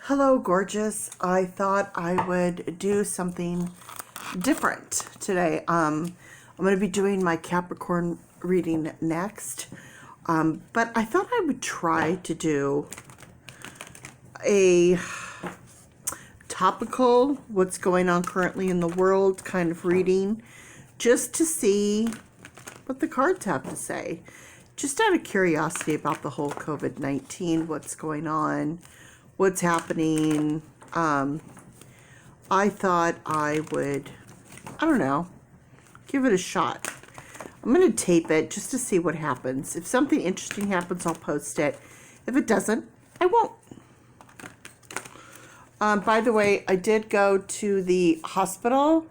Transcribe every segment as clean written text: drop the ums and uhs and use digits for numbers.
Hello, gorgeous. I thought I would do something different today. I'm going to be doing my Capricorn reading next, but I thought I would try to do a topical, what's going on currently in the world kind of reading, just to see what the cards have to say. Just out of curiosity about the whole COVID-19, what's going on, what's happening. I thought I would, I don't know, give it a shot. I'm going to tape it just to see what happens. If something interesting happens, I'll post it. If it doesn't, I won't. By the way, I did go to the hospital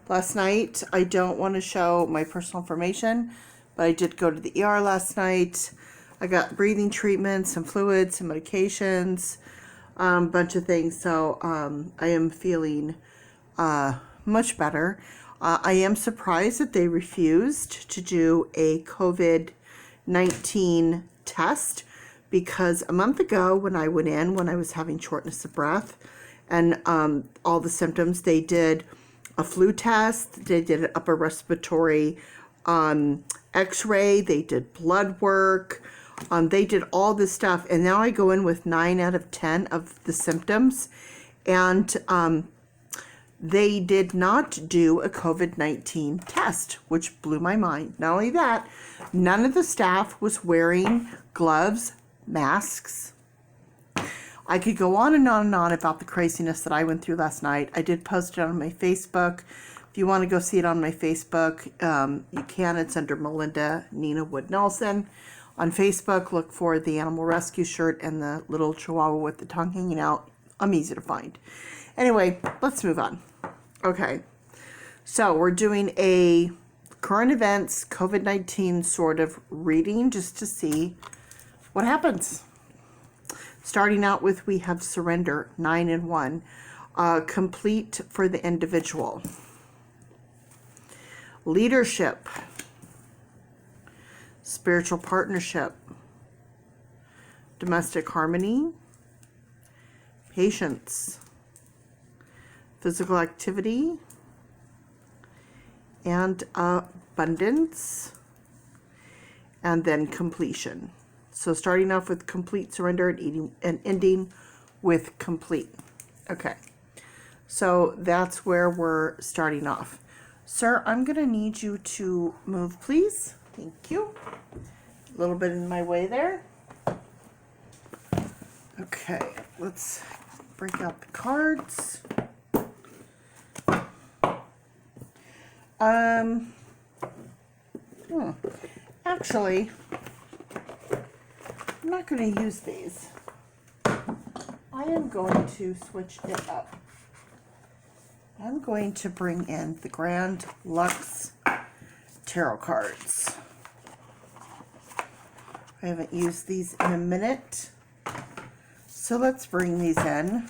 last night. I don't want to show my personal information, but I did go to the ER last night. I got breathing treatments, some fluids, some medications, bunch of things. So I am feeling much better. I am surprised that they refused to do a COVID-19 test, because a month ago when I went in, when I was having shortness of breath and all the symptoms, they did a flu test, they did an upper respiratory x-ray, they did blood work, they did all this stuff, and now I go in with 9 out of 10 of the symptoms, and they did not do a COVID-19 test, which blew my mind. Not only that, none of the staff was wearing gloves, masks. I could go on and on and on about the craziness that I went through last night. I did post it on my Facebook. If you want to go see it on my Facebook, you can. It's under Melinda Nina Wood Nelson. On Facebook, look for the animal rescue shirt and the little chihuahua with the tongue hanging out. I'm easy to find. Anyway, let's move on. Okay, so we're doing a current events COVID-19 sort of reading just to see what happens. Starting out with, we have surrender, 9 and 1. Complete for the individual. Leadership. Spiritual partnership. Domestic harmony. Patience. Physical activity. And abundance. And then completion. So starting off with complete surrender and ending with complete. Okay, so that's where we're starting off. Sir, I'm going to need you to move, please. Thank you. A little bit in my way there. Okay, let's break out the cards. Actually, I'm not going to use these. I am going to switch it up. I'm going to bring in the Grand Lux Tarot cards. I haven't used these in a minute, so let's bring these in.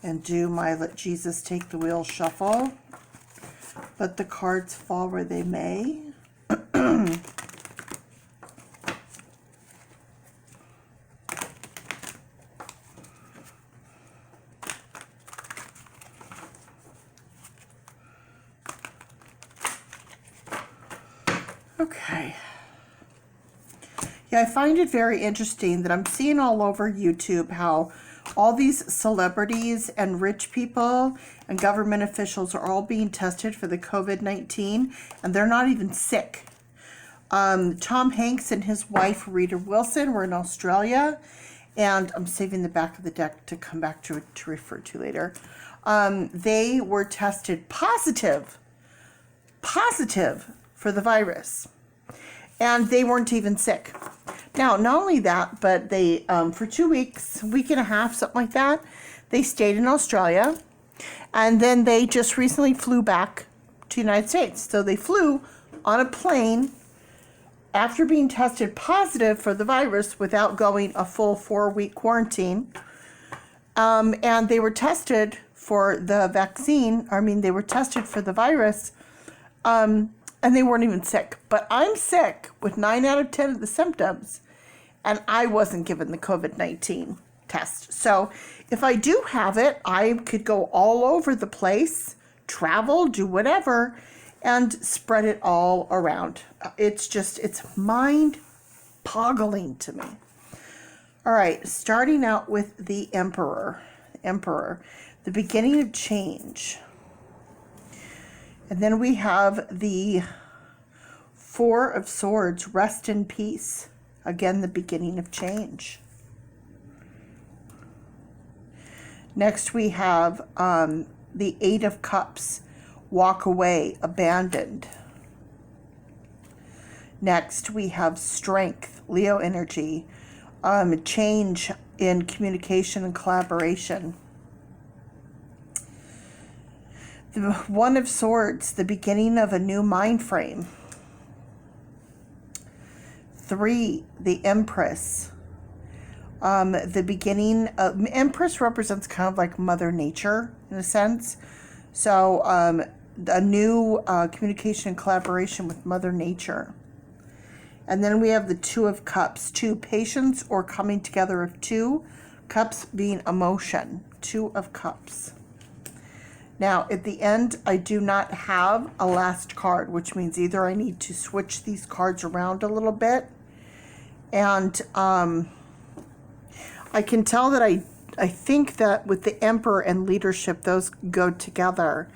And do my Let Jesus Take the Wheel shuffle. Let the cards fall where they may. Okay. Yeah, I find it very interesting that I'm seeing all over YouTube how all these celebrities and rich people and government officials are all being tested for the COVID-19, and they're not even sick. Tom Hanks and his wife, Rita Wilson, were in Australia, and I'm saving the back of the deck to come back to refer to later. They were tested positive for the virus, and they weren't even sick. Now, not only that, but they, for 2 weeks, week and a half, something like that, they stayed in Australia, and then they just recently flew back to the United States. So they flew on a plane after being tested positive for the virus without going a full 4-week quarantine. And they were tested for the vaccine, they were tested for the virus and they weren't even sick. But I'm sick with 9 out of 10 of the symptoms, and I wasn't given the COVID-19 test. So if I do have it, I could go all over the place, travel, do whatever, and spread it all around. It's mind-boggling to me. All right, starting out with the Emperor, the beginning of change. And then we have the Four of Swords, rest in peace. Again, the beginning of change. Next we have the Eight of Cups, walk away, abandoned. Next we have Strength, Leo energy, change in communication and collaboration. The One of Swords, the beginning of a new mind frame. 3, the Empress. The beginning of Empress represents kind of like Mother Nature in a sense. So a new communication and collaboration with Mother Nature. And then we have the Two of Cups, 2, patience or coming together of 2, cups being emotion, 2 of Cups. Now, at the end, I do not have a last card, which means either I need to switch these cards around a little bit. And I can tell that I think that with the Emperor and leadership, those go together.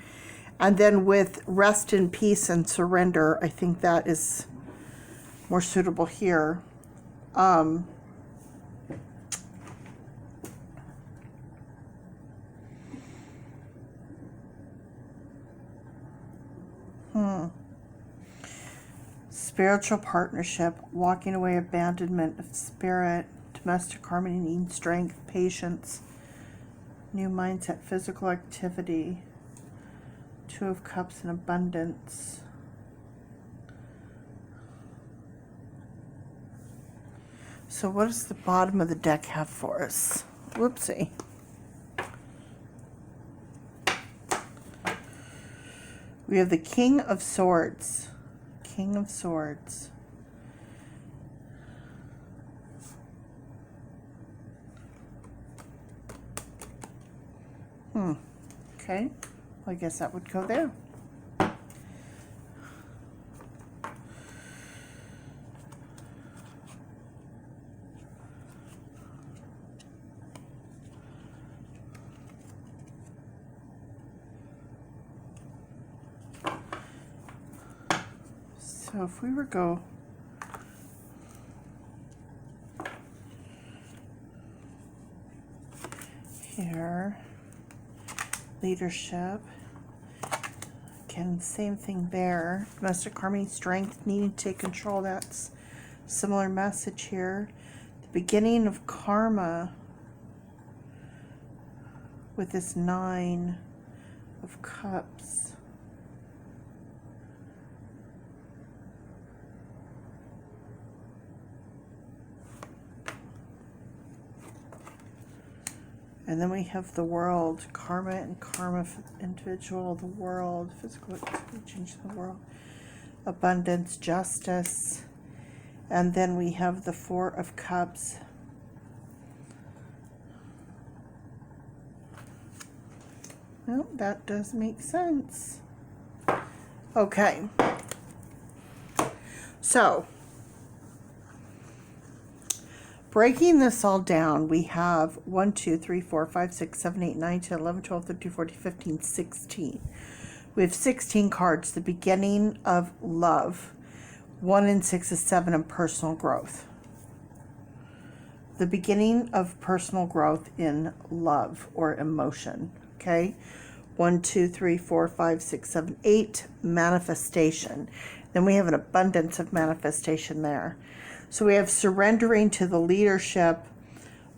And then with rest in peace and surrender, I think that is more suitable here. Spiritual partnership, walking away, abandonment of spirit, domestic harmony, needing strength, patience, new mindset, physical activity, Two of Cups and abundance. So what does the bottom of the deck have for us? Whoopsie. We have the King of Swords. King of Swords. Okay. Well, I guess that would go there. So if we were go here, leadership, again, same thing there. Domestic harmony, strength, needing to take control, that's similar message here. The beginning of karma with this 9 of Cups. And then we have the World, karma and karma, individual, the world, physical activity, change the world, abundance, justice. And then we have the Four of Cups. Well, that does make sense. Okay. So, breaking this all down, we have 1, 2, 3, 4, 5, 6, 7, 8, 9, 10, 11, 12, 13, 14, 15, 16. We have 16 cards. The beginning of love. 1 and 6 is 7 and personal growth. The beginning of personal growth in love or emotion. Okay. 1, 2, 3, 4, 5, 6, 7, 8. Manifestation. Then we have an abundance of manifestation there. So we have surrendering to the leadership,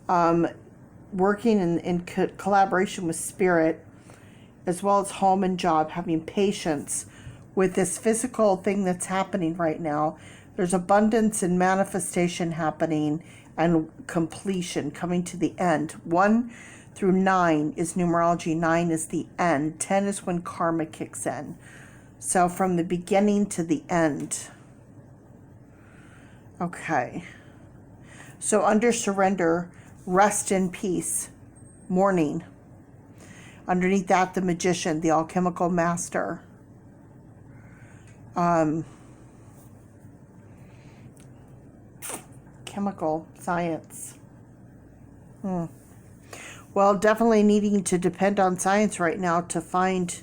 working in collaboration with spirit, as well as home and job, having patience with this physical thing that's happening right now. There's abundance and manifestation happening and completion, coming to the end. 1 through 9 is numerology. 9 is the end. 10 is when karma kicks in. So from the beginning to the end. Okay. So under surrender, rest in peace, mourning. Underneath that, the magician, the alchemical master. Chemical science. Well, definitely needing to depend on science right now to find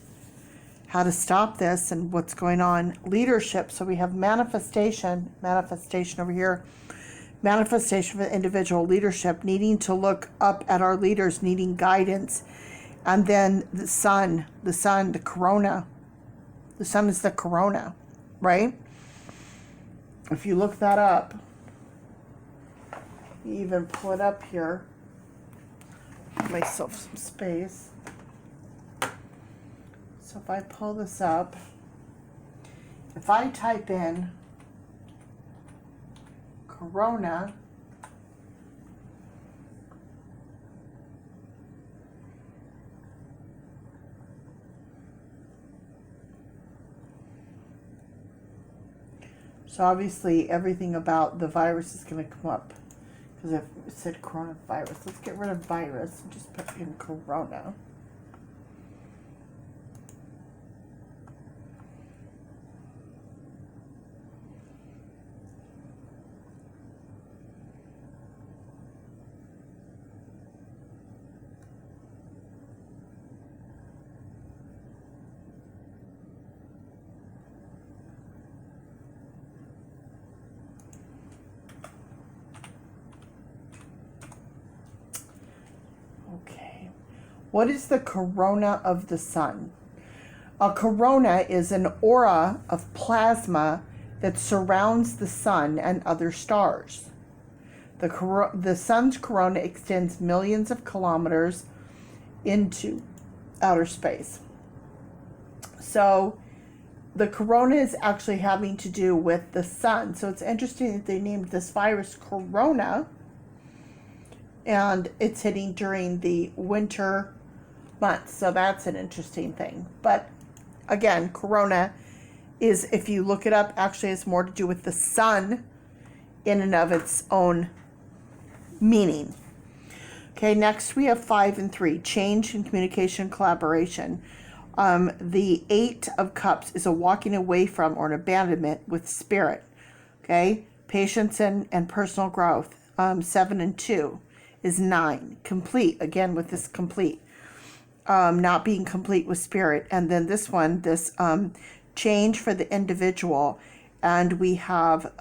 how to stop this and what's going on. Leadership. So we have manifestation over here. Manifestation for the individual. Leadership, needing to look up at our leaders, needing guidance. And then the sun, the corona. The sun is the corona, right? If you look that up, you even pull it up here. Give myself some space. So if I pull this up, if I type in corona, so obviously everything about the virus is going to come up because it said coronavirus. Let's get rid of virus and just put in corona. Okay. What is the corona of the sun? A corona is an aura of plasma that surrounds the sun and other stars. The sun's corona extends millions of kilometers into outer space. So the corona is actually having to do with the sun. So it's interesting that they named this virus corona, and it's hitting during the winter months. So that's an interesting thing. But again, corona is, if you look it up, actually has more to do with the sun in and of its own meaning. Okay, next we have 5 and 3, change in communication, collaboration. The 8 of Cups is a walking away from or an abandonment with spirit. Okay, patience and personal growth. 7 and 2 is 9, complete, again with this complete. Not being complete with spirit. And then this one, this change for the individual. And we have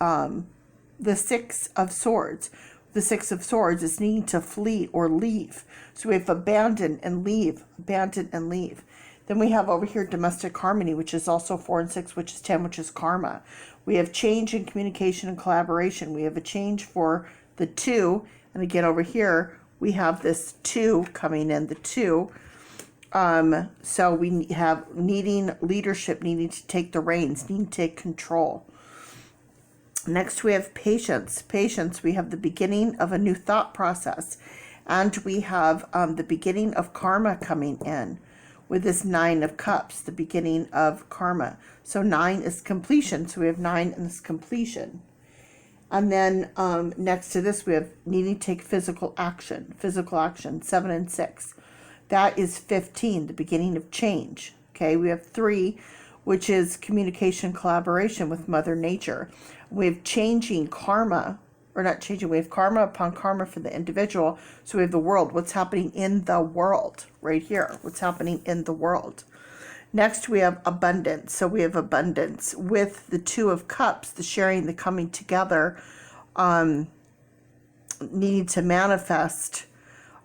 the 6 of Swords. The 6 of Swords is needing to flee or leave. So we have abandon and leave, abandon and leave. Then we have over here domestic harmony, which is also 4 and 6, which is 10, which is karma. We have change in communication and collaboration. We have a change for the 2. And again, over here, we have this 2 coming in, the 2. So we have needing leadership, needing to take the reins, needing to take control. Next, we have patience. Patience, we have the beginning of a new thought process. And we have the beginning of karma coming in with this 9 of Cups, the beginning of karma. So 9 is completion. So we have 9 in this completion. And then next to this, we have needing to take physical action, 7 and 6. That is 15, the beginning of change. Okay, we have 3, which is communication, collaboration with Mother Nature. We have changing karma, or not changing, we have karma upon karma for the individual. So we have the world, what's happening in the world, right here, what's happening in the world. Next, we have abundance. So we have abundance with the 2 of Cups, the sharing, the coming together, needing to manifest.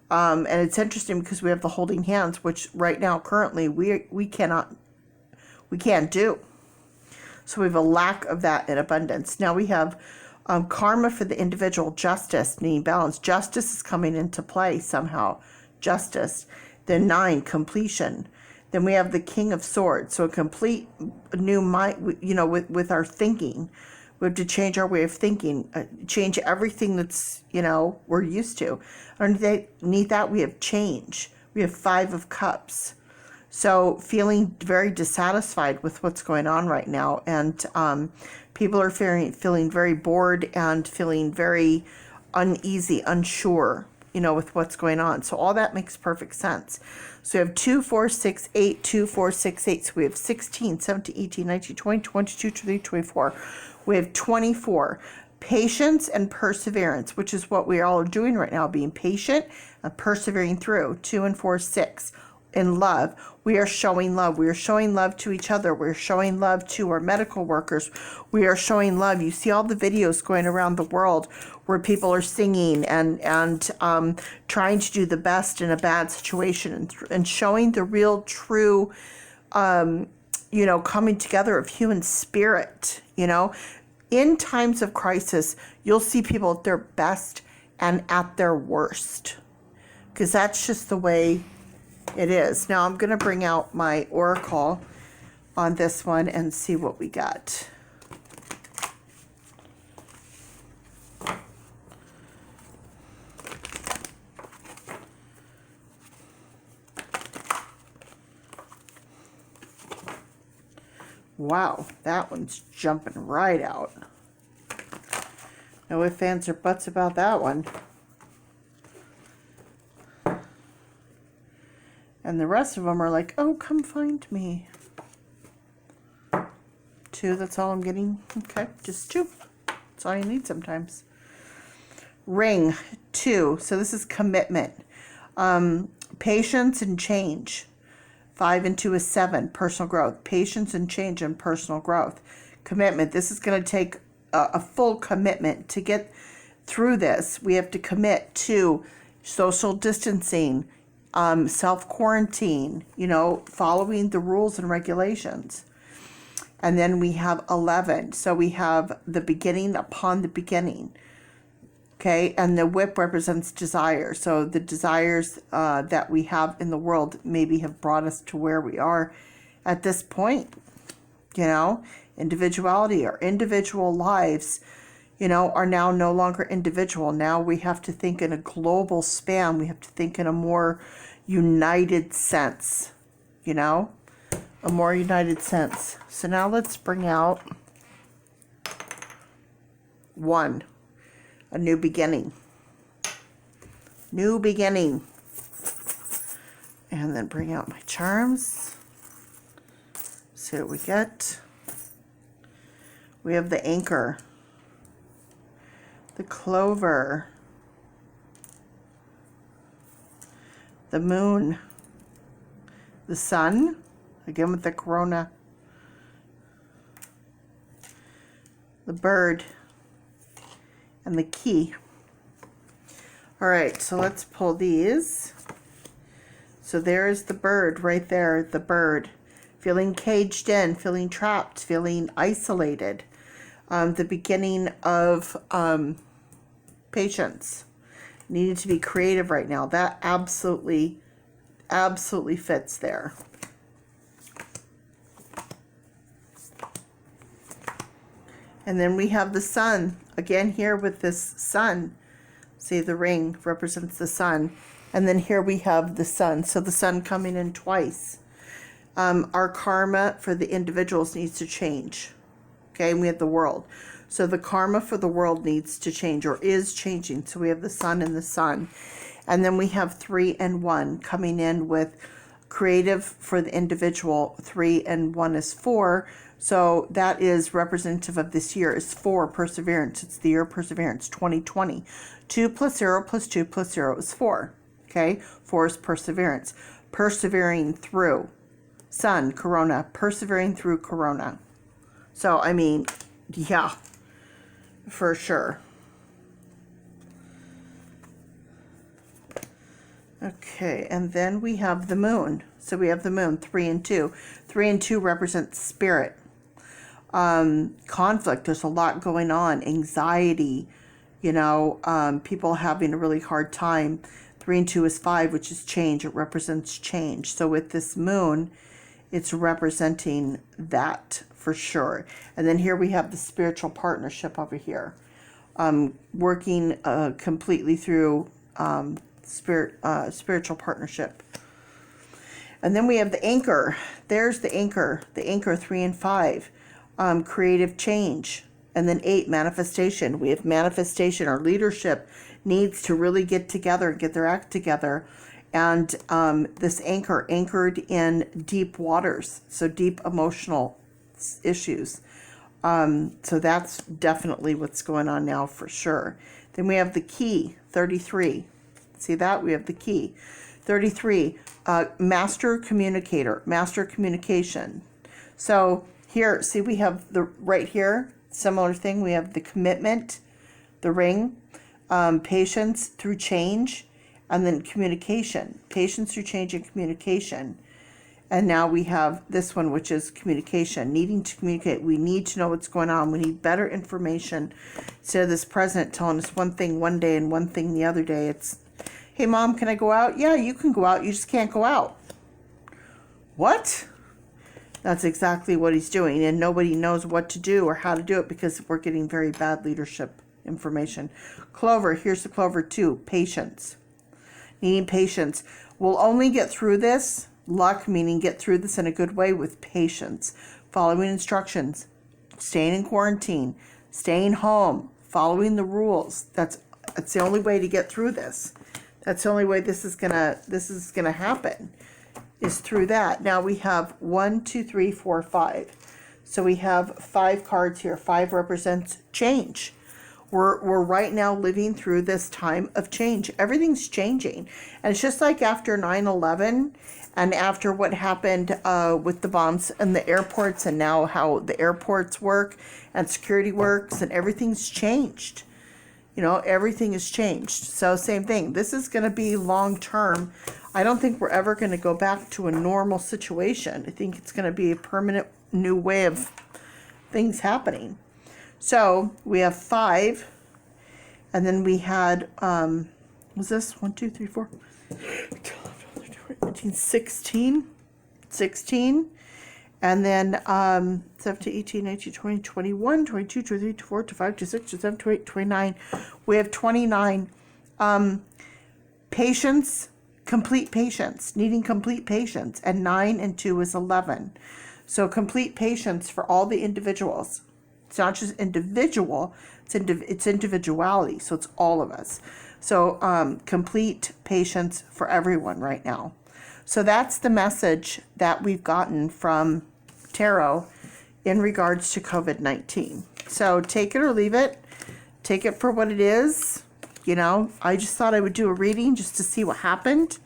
And it's interesting because we have the holding hands, which right now, currently, we can't do. So we have a lack of that in abundance. Now we have karma for the individual, justice, needing balance. Justice is coming into play somehow. Justice. Then 9, completion. Then we have the King of Swords. So a complete new mind, with our thinking. We have to change our way of thinking, change everything that's, we're used to. Underneath that, we have change. We have 5 of Cups. So feeling very dissatisfied with what's going on right now. And people are feeling very bored and feeling very uneasy, unsure, with what's going on. So all that makes perfect sense. So we have 2, 4, 6, 8, 2, 4, 6, 8. So we have 16, 17, 18, 19, 20, 22, 23, 24. We have 24. Patience and perseverance, which is what we all are doing right now, being patient and persevering through. 2 and 4, 6. In love, we are showing love. We are showing love to each other. We're showing love to our medical workers. We are showing love. You see all the videos going around the world where people are singing and trying to do the best in a bad situation, and showing the real, true, coming together of human spirit. In times of crisis, you'll see people at their best and at their worst, because that's just the way it is. Now I'm going to bring out my oracle on this one and see what we got. Wow, that one's jumping right out. No ifs, ands, or buts about that one. And the rest of them are like, oh, come find me. 2, that's all I'm getting. Okay, just 2. That's all you need sometimes. Ring, 2. So this is commitment. Patience and change. 5 and 2 is 7. Personal growth. Patience and change and personal growth. Commitment. This is going to take a full commitment to get through this. We have to commit to social distancing, self-quarantine, following the rules and regulations. And then we have 11. So we have the beginning upon the beginning. Okay, and the whip represents desire. So the desires that we have in the world maybe have brought us to where we are at this point. Individuality, our individual lives, are now no longer individual. Now we have to think in a global span. We have to think in a more united sense, a more united sense. So now let's bring out 1, a new beginning. New beginning. And then bring out my charms. See what we get. We have the anchor, the clover, the moon, the sun, again with the corona, the bird, and the key. All right, so let's pull these. So there is the bird right there, the bird. Feeling caged in, feeling trapped, feeling isolated. The beginning of patience. Needed to be creative right now. That absolutely fits there. And then we have the sun. Again here with this sun. See, the ring represents the sun. And then here we have the sun. So the sun coming in twice. Our karma for the individuals needs to change. Okay, and we have the world. So the karma for the world needs to change, or is changing. So we have the sun and the sun. And then we have 3 and 1 coming in with creative for the individual. 3 and 1 is 4. So that is representative of this year, is 4, perseverance. It's the year of perseverance, 2020. 2 plus 0 plus 2 plus 0 is 4. Okay, 4 is perseverance. Persevering through. Sun, corona, persevering through corona. So, I mean, yeah, for sure. Okay, and then we have the moon. So we have the moon, 3 and 2. 3 and 2 represents spirit. Conflict, there's a lot going on. Anxiety, people having a really hard time. 3 and 2 is 5, which is change. It represents change. So with this moon, it's representing that for sure. And then here we have the spiritual partnership over here. Working completely through spiritual partnership. And then we have the anchor. There's the anchor 3 and 5, creative change. And then 8, manifestation. We have manifestation. Our leadership needs to really get together and get their act together. And this anchor, anchored in deep waters, so deep emotional issues. So that's definitely what's going on now for sure. Then we have the key, 33. See that? We have the key. 33, master communicator, master communication. So here, see, we have the right here, similar thing. We have the commitment, the ring, patience through change, and then communication, patience through change and communication. And now we have this one, which is communication, needing to communicate. We need to know what's going on. We need better information. Instead of this president telling us one thing one day and one thing the other day, it's, hey, Mom, can I go out? Yeah, you can go out. You just can't go out. What? That's exactly what he's doing. And nobody knows what to do or how to do it because we're getting very bad leadership information. Clover, here's the clover too, patience. Needing patience. We'll only get through this, luck meaning get through this in a good way, with patience. Following instructions, staying in quarantine, staying home, following the rules. That's the only way to get through this. That's the only way this is gonna happen, is through that. Now we have 1, 2, 3, 4, 5. So we have 5 cards here. 5 represents change. We're right now living through this time of change. Everything's changing. And it's just like after 9/11 and after what happened with the bombs and the airports, and now how the airports work and security works, and everything's changed. You know, everything has changed. So same thing. This is going to be long term. I don't think we're ever going to go back to a normal situation. I think it's going to be a permanent new way of things happening. So we have 5, and then we had, was this 1, 2, 3, 4, 16, and then 17, 18, 19, 20, 21, 22, 23, 24, 25, 26, 27, 28, 29. We have 29. Patience, complete patience, needing complete patience, and 9 and 2 is 11. So complete patience for all the individuals. It's not just individual, it's individuality. So it's all of us. So complete patience for everyone right now. So that's the message that we've gotten from Tarot in regards to COVID-19. So take it or leave it. Take it for what it is. You know, I just thought I would do a reading just to see what happened.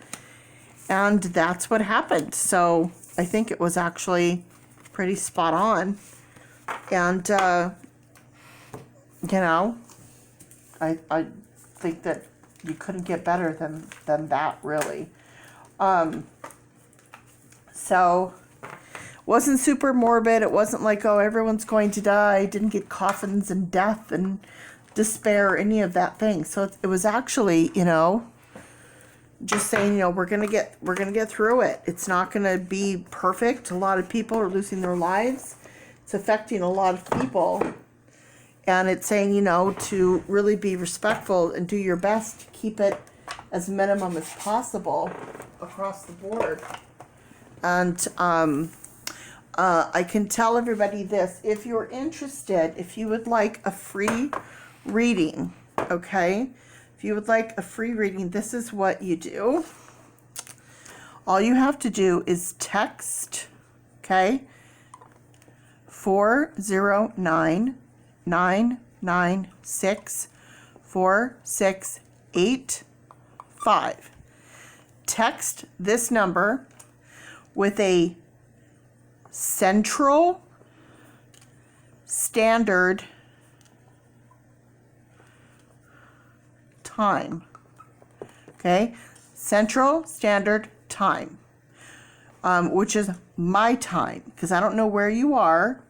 And that's what happened. So I think it was actually pretty spot on. And, you know, I think that you couldn't get better than that, really. So, wasn't super morbid. It wasn't like, oh, everyone's going to die. Didn't get coffins and death and despair or any of that thing. So it was actually, you know, just saying, you know, we're gonna get through it. It's not gonna be perfect. A lot of people are losing their lives. It's affecting a lot of people. And it's saying, you know, to really be respectful and do your best to keep it as minimum as possible across the board. And I can tell everybody this. If you're interested, if you would like a free reading, okay? If you would like a free reading, this is what you do. All you have to do is text, okay? 409-996-4685. Text this number with a Central Standard Time. Okay? Central Standard Time. Which is my time, because I don't know where you are.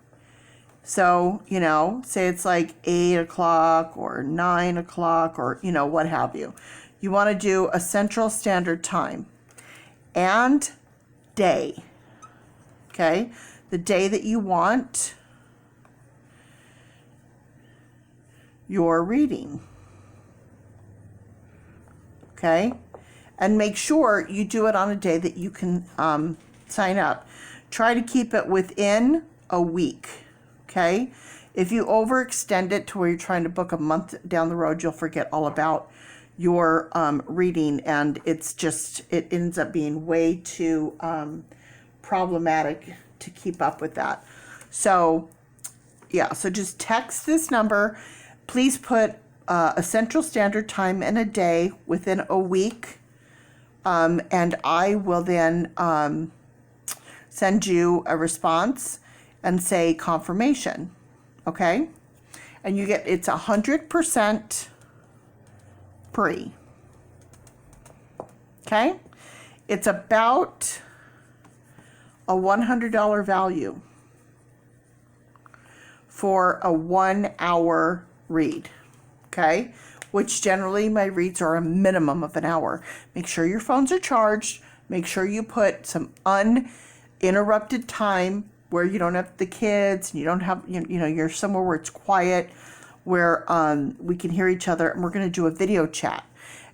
So, you know, say it's like 8 o'clock or 9 o'clock or, you know, what have you. You want to do a Central Standard Time and day. Okay? The day that you want your reading. Okay? And make sure you do it on a day that you can sign up. Try to keep it within a week, okay? If you overextend it to where you're trying to book a month down the road, you'll forget all about your reading, and it ends up being way too problematic to keep up with that. So yeah, so just text this number. Please put a Central Standard Time in a day within a week, and I will then send you a response and say confirmation, okay? And it's 100% free, okay? It's about a $100 value for a 1 hour read, okay? Which generally my reads are a minimum of an hour. Make sure your phones are charged. Make sure you put some uninterrupted time where you don't have the kids and you don't have, you're somewhere where it's quiet, where we can hear each other, and we're going to do a video chat.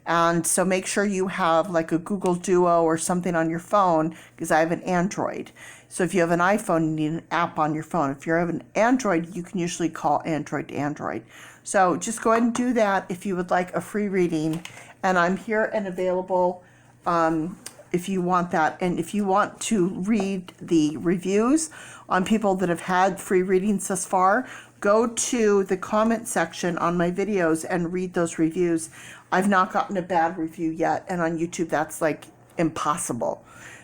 And so make sure you have like a Google Duo or something on your phone, because I have an Android. So if you have an iPhone, you need an app on your phone. If you have an Android, you can usually call Android to Android. So just go ahead and do that if you would like a free reading. And I'm here and available if you want that. And if you want to read the reviews on people that have had free readings thus far, go to the comment section on my videos and read those reviews. I've not gotten a bad review yet, and on YouTube that's like impossible.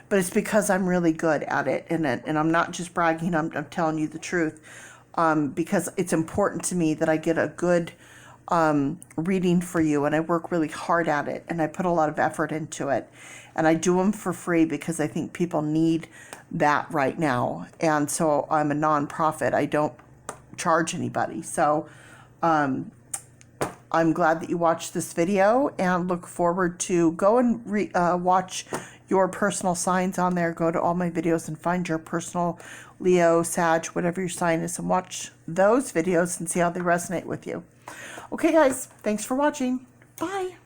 But it's because I'm really good at it, and I'm not just bragging, I'm telling you the truth, because it's important to me that I get a good reading for you, and I work really hard at it, and I put a lot of effort into it, and I do them for free because I think people need that right now. And so I'm a nonprofit. I don't charge anybody. So I'm glad that you watched this video, and look forward to go and watch your personal signs on there. Go to all my videos and find your personal Leo, Sag, whatever your sign is, and watch those videos and see how they resonate with you. Okay, guys, thanks for watching. Bye.